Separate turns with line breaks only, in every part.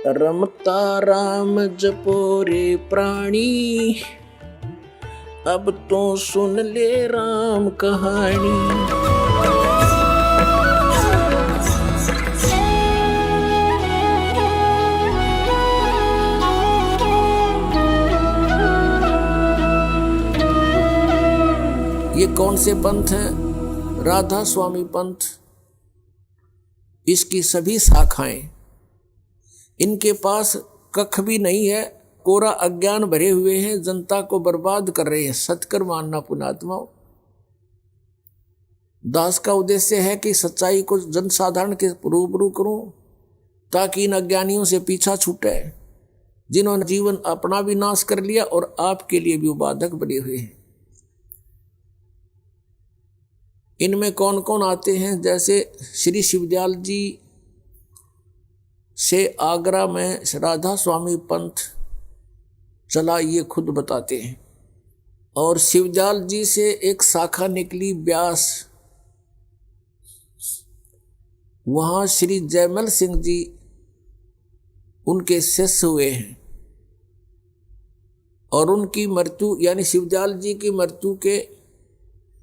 रमता राम जपो रे प्राणी, अब तो सुन ले राम कहानी। ये कौन से पंथ हैं? राधा स्वामी पंथ। इसकी सभी शाखाएं, इनके पास कख भी नहीं है, कोरा अज्ञान भरे हुए हैं, जनता को बर्बाद कर रहे हैं। सत्कर मानना पुण्यात्माओं। दास का उद्देश्य है कि सच्चाई को जनसाधारण के रूबरू करूं, ताकि इन अज्ञानियों से पीछा छूटे, जिन्होंने जीवन अपना भी नाश कर लिया और आपके लिए भी बाधक बने हुए हैं। इनमें कौन कौन आते हैं? जैसे श्री शिवदयाल जी से आगरा में राधा स्वामी पंथ चला, ये खुद बताते हैं। और शिवदयाल जी से एक शाखा निकली ब्यास, वहां श्री जयमल सिंह जी उनके शिष्य हुए हैं। और उनकी मृत्यु यानी शिवदयाल जी की मृत्यु के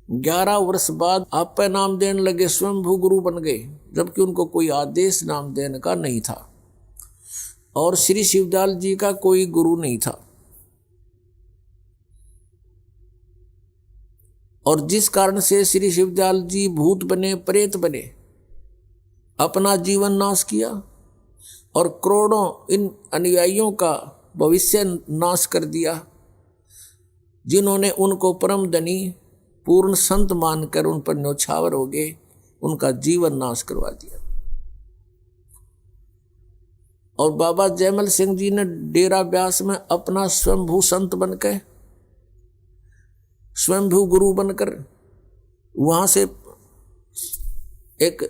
11 वर्ष बाद आपे नाम देने लगे, स्वयंभू गुरु बन गए, जबकि उनको कोई आदेश नाम देने का नहीं था। और श्री शिवदयाल जी का कोई गुरु नहीं था। और जिस कारण से श्री शिवदयाल जी भूत बने, प्रेत बने, अपना जीवन नाश किया और करोड़ों इन अनुयायियों का भविष्य नाश कर दिया, जिन्होंने उनको परम धनी पूर्ण संत मानकर उन पर न्यौछावर हो गए, उनका जीवन नाश करवा दिया। और बाबा जयमल सिंह जी ने डेरा ब्यास में अपना स्वयंभू संत बनकर, स्वयंभू गुरु बनकर वहां से एक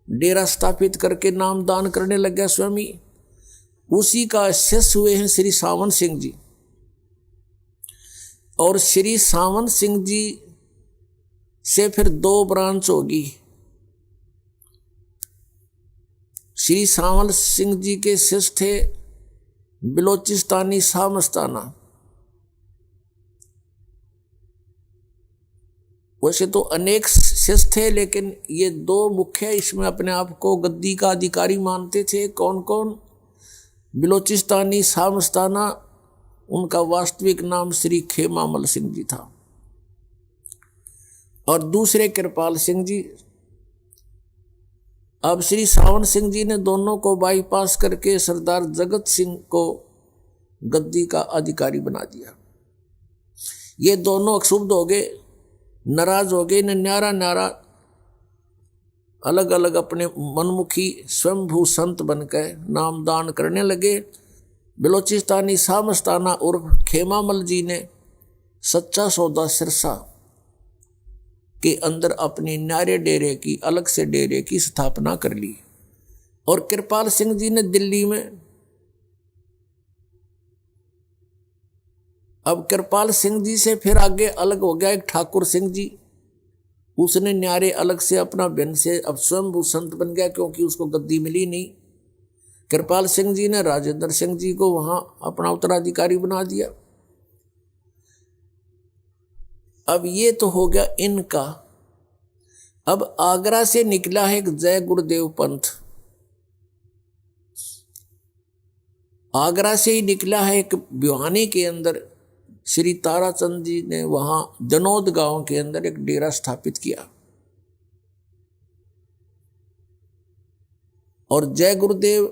डेरा स्थापित करके नाम दान करने लग गया स्वयं। उसी का शिष्य हुए हैं श्री सावन सिंह जी। और श्री सावन सिंह जी से फिर 2 ब्रांच होगी। श्री सावन सिंह जी के शिष्य थे बिलोचिस्तानी शाह मस्ताना। वैसे तो अनेक शिष्य थे, लेकिन ये 2 मुख्य इसमें अपने आप को गद्दी का अधिकारी मानते थे। कौन कौन? बिलोचिस्तानी शाह मस्ताना, उनका वास्तविक नाम श्री खेमामल सिंह जी था। और दूसरे कृपाल सिंह जी। अब श्री सावन सिंह जी ने दोनों को बाईपास करके सरदार जगत सिंह को गद्दी का अधिकारी बना दिया। ये दोनों क्षुब्ध हो गए, नाराज हो गए, न्यारा न्यारा अलग अलग अपने मनमुखी स्वयंभू संत बनकर नाम दान करने लगे। बिलोचिस्तानी शाह मस्ताना उर्फ खेमामल जी ने सच्चा सौदा सिरसा के अंदर अपने न्यारे डेरे की, अलग से डेरे की स्थापना कर ली। और कृपाल सिंह जी ने दिल्ली में। अब कृपाल सिंह जी से फिर आगे अलग हो गया एक ठाकुर सिंह जी। उसने न्यारे अलग से अपना भिन्न से अब स्वयंभू संत बन गया, क्योंकि उसको गद्दी मिली नहीं। कृपाल सिंह जी ने राजेंद्र सिंह जी को वहां अपना उत्तराधिकारी बना दिया। अब ये तो हो गया इनका। अब आगरा से निकला है एक जय गुरुदेव पंथ। आगरा से ही निकला है एक भिवानी के अंदर श्री ताराचंद जी ने वहां जनोद गांव के अंदर एक डेरा स्थापित किया। और जय गुरुदेव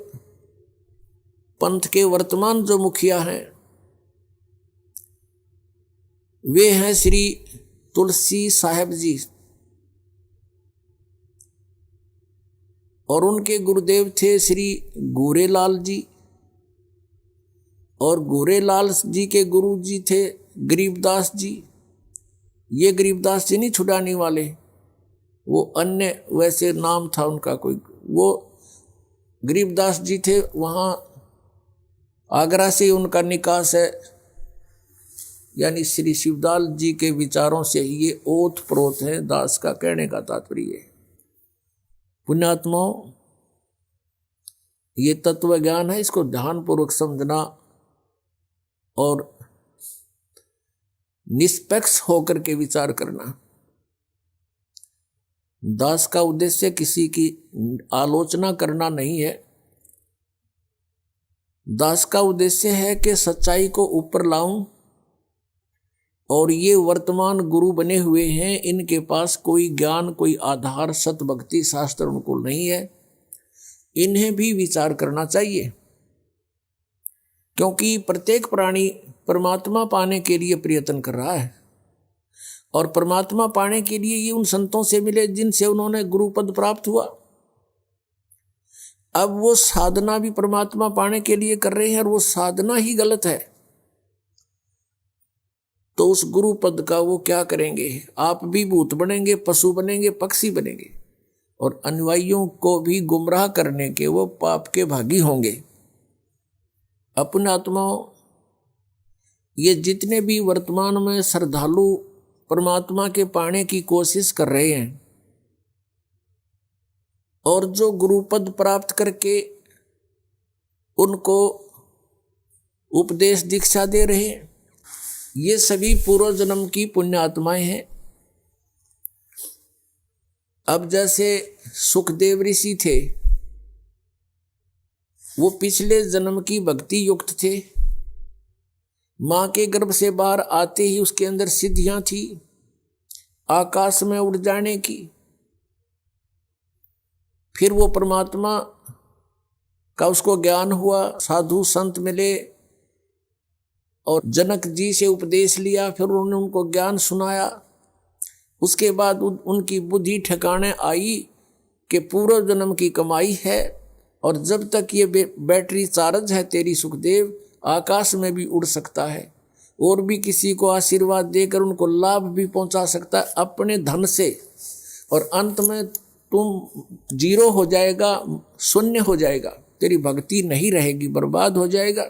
पंथ के वर्तमान जो मुखिया हैं वे हैं श्री तुलसी साहेब जी। और उनके गुरुदेव थे श्री गोरेलाल जी। और गोरेलाल जी के गुरु जी थे गरीबदास जी। ये गरीबदास जी नहीं छुड़ाने वाले, वो अन्य वैसे नाम था उनका कोई। वो गरीबदास जी थे, वहाँ आगरा से उनका निकास है। यानी श्री शिवदयाल जी के विचारों से ये ओत प्रोत है, दास का कहने का तात्पर्य है। पुण्यात्माओं, ये तत्व ज्ञान है, इसको ध्यानपूर्वक समझना और निष्पक्ष होकर के विचार करना। दास का उद्देश्य किसी की आलोचना करना नहीं है। दास का उद्देश्य है कि सच्चाई को ऊपर लाऊं, और ये वर्तमान गुरु बने हुए हैं, इनके पास कोई ज्ञान, कोई आधार, सत भक्ति शास्त्र अनुकूल नहीं है। इन्हें भी विचार करना चाहिए, क्योंकि प्रत्येक प्राणी परमात्मा पाने के लिए प्रयत्न कर रहा है, और परमात्मा पाने के लिए ये उन संतों से मिले जिनसे उन्होंने गुरु पद प्राप्त हुआ। अब वो साधना भी परमात्मा पाने के लिए कर रहे हैं, और वो साधना ही गलत है, तो उस गुरु पद का वो क्या करेंगे? आप भी भूत बनेंगे, पशु बनेंगे, पक्षी बनेंगे, और अनुयायियों को भी गुमराह करने के वो पाप के भागी होंगे। अपने आत्माओं, ये जितने भी वर्तमान में श्रद्धालु परमात्मा के पाने की कोशिश कर रहे हैं, और जो गुरुपद प्राप्त करके उनको उपदेश दीक्षा दे रहे हैं, ये सभी पूर्व जन्म की पुण्य आत्माएं हैं। अब जैसे सुखदेव ऋषि थे, वो पिछले जन्म की भक्ति युक्त थे। मां के गर्भ से बाहर आते ही उसके अंदर सिद्धियां थी, आकाश में उड़ जाने की। फिर वो परमात्मा का उसको ज्ञान हुआ, साधु संत मिले और जनक जी से उपदेश लिया, फिर उन्होंने उनको ज्ञान सुनाया। उसके बाद उनकी बुद्धि ठिकाने आई कि पूर्व जन्म की कमाई है, और जब तक ये बैटरी चार्ज है तेरी सुखदेव, आकाश में भी उड़ सकता है, और भी किसी को आशीर्वाद देकर उनको लाभ भी पहुंचा सकता है अपने धन से, और अंत में तुम जीरो हो जाएगा, शून्य हो जाएगा, तेरी भक्ति नहीं रहेगी, बर्बाद हो जाएगा।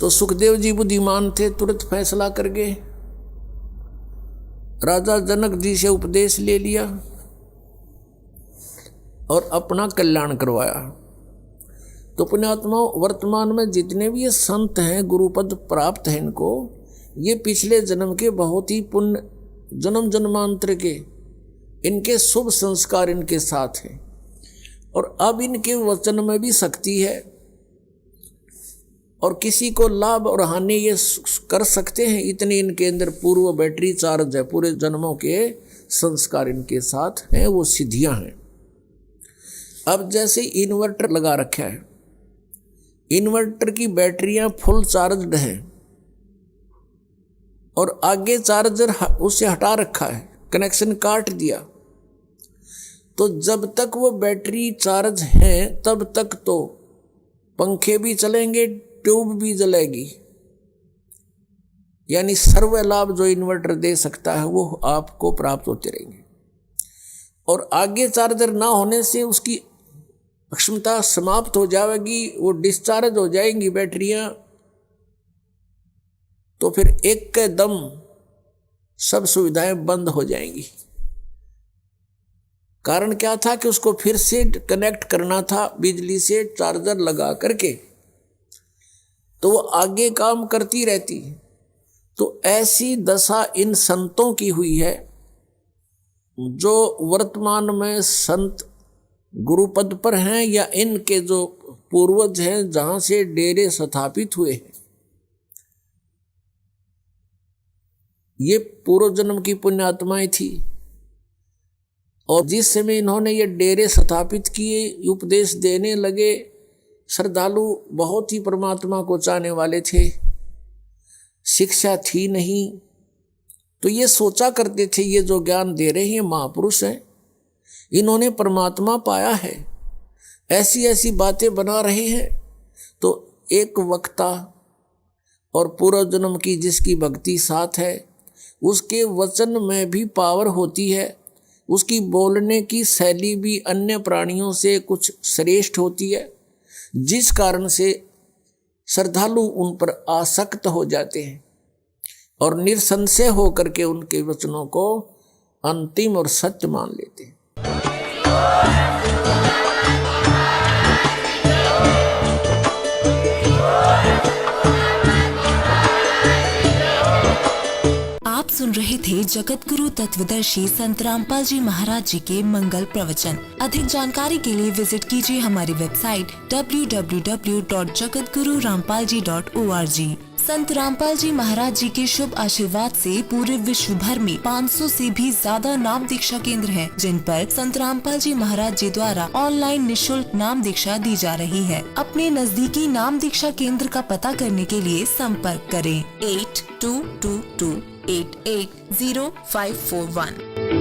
तो सुखदेव जी बुद्धिमान थे, तुरंत फैसला कर गए, राजा जनक जी से उपदेश ले लिया और अपना कल्याण करवाया। तो पुण्यात्मा, वर्तमान में जितने भी ये संत हैं, गुरुपद प्राप्त हैं, इनको ये पिछले जन्म के बहुत ही पुण्य, जन्म जन्मांतर के इनके शुभ संस्कार इनके साथ हैं, और अब इनके वचन में भी शक्ति है, और किसी को लाभ और हानि ये कर सकते हैं, इतनी इनके अंदर पूर्व बैटरी चार्ज है, पूरे जन्मों के संस्कार इनके साथ हैं, वो सिद्धियां हैं। अब जैसे इन्वर्टर लगा रखा है, इन्वर्टर की बैटरियां फुल चार्जड हैं, और आगे चार्जर उसे हटा रखा है, कनेक्शन काट दिया, तो जब तक वो बैटरी चार्ज है तब तक तो पंखे भी चलेंगे, ट्यूब भी जलेगी, यानी सर्व लाभ जो इन्वर्टर दे सकता है वो आपको प्राप्त होते रहेंगे। और आगे चार्जर ना होने से उसकी क्षमता समाप्त हो जाएगी, वो डिस्चार्ज हो जाएंगी बैटरियां, तो फिर एक के दम सब सुविधाएं बंद हो जाएंगी। कारण क्या था कि उसको फिर से कनेक्ट करना था बिजली से चार्जर लगा करके, तो वो आगे काम करती रहती। तो ऐसी दशा इन संतों की हुई है जो वर्तमान में संत गुरुपद पर हैं, या इनके जो पूर्वज हैं जहां से डेरे स्थापित हुए हैं। ये पूर्व जन्म की पुण्यात्माएं थी, और जिस समय इन्होंने ये डेरे स्थापित किए, उपदेश देने लगे, श्रद्धालु बहुत ही परमात्मा को चाहने वाले थे, शिक्षा थी नहीं, तो ये सोचा करते थे ये जो ज्ञान दे रहे हैं महापुरुष हैं, इन्होंने परमात्मा पाया है, ऐसी ऐसी बातें बना रहे हैं। तो एक वक्ता और पूर्व जन्म की जिसकी भक्ति साथ है, उसके वचन में भी पावर होती है, उसकी बोलने की शैली भी अन्य प्राणियों से कुछ श्रेष्ठ होती है, जिस कारण से श्रद्धालु उन पर आसक्त हो जाते हैं और निसंशय होकर के उनके वचनों को अंतिम और सत्य मान लेते हैं।
थे जगत गुरु तत्वदर्शी संत रामपाल जी महाराज जी के मंगल प्रवचन। अधिक जानकारी के लिए विजिट कीजिए हमारी वेबसाइट www.jagatgururampalji.org। संत रामपाल जी महाराज जी के शुभ आशीर्वाद से पूरे विश्व भर में 500 से भी ज्यादा नाम दीक्षा केंद्र हैं, जिन पर संत रामपाल जी महाराज जी द्वारा ऑनलाइन निशुल्क नाम दीक्षा दी जा रही है। अपने नजदीकी नाम दीक्षा केंद्र का पता करने के लिए संपर्क करें 8222880541।